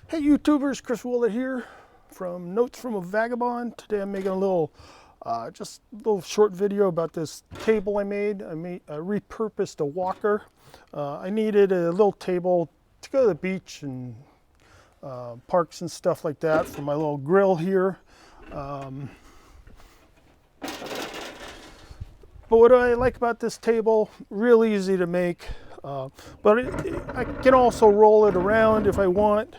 Hey YouTubers, Chris Willett here from Notes from a Vagabond. Today I'm making a little, just a little short video about this table I made. I repurposed a walker. I needed a little table to go to the beach and parks and stuff like that for my little grill here. But what I like about this table, real easy to make, but I can also roll it around if I want.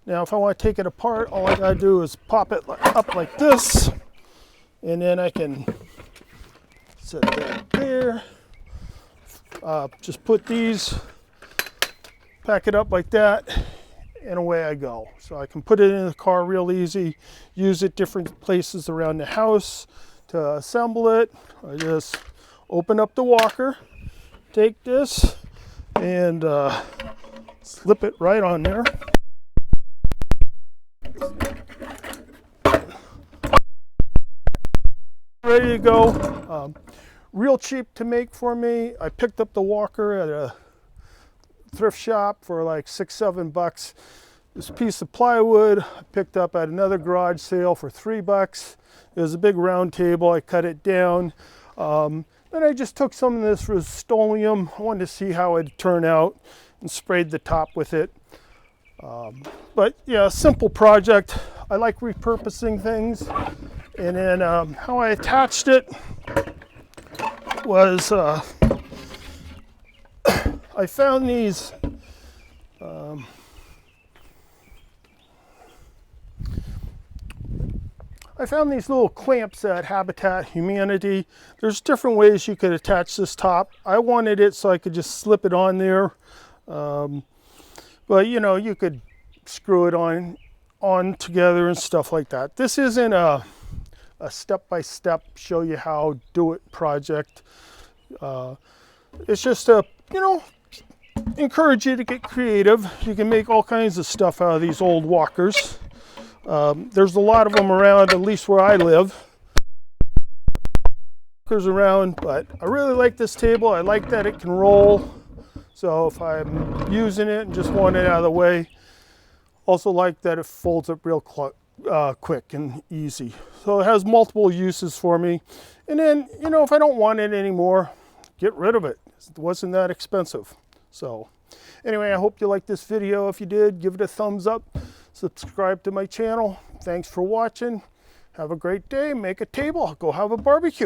Now, if I want to take it apart, all I gotta do is pop it up like this, and then I can set that there. Just put these, pack it up like that, and away I go. So I can put it in the car real easy, use it different places around the house to assemble it. I just open up the walker, take this, and slip it right on there. Ready to go. Real cheap to make for me. I picked up the walker at a thrift shop for like $6-7. This piece of plywood I picked up at another garage sale for $3. It was a big round table. I cut it down. Then I just took some of this Rust-Oleum. I wanted to see how it'd turn out and sprayed the top with it. But yeah, simple project. I like repurposing things. And then how I attached it was I found these little clamps at Habitat Humanity. There's different ways you could attach this top. I wanted it so I could just slip it on there. But you know, you could screw it on together and stuff like that. This isn't a step-by-step show you how do it project. It's just a, you know, encourage you to get creative. You can make all kinds of stuff out of these old walkers. There's a lot of them around, at least where I live. Walkers around, but I really like this table. I like that it can roll. So if I'm using it and just want it out of the way, also like that it folds up real quick and easy. So it has multiple uses for me. And then, you know, if I don't want it anymore, get rid of it. It wasn't that expensive. So anyway, I hope you liked this video. If you did, give it a thumbs up. Subscribe to my channel. Thanks for watching. Have a great day. Make a table. Go have a barbecue.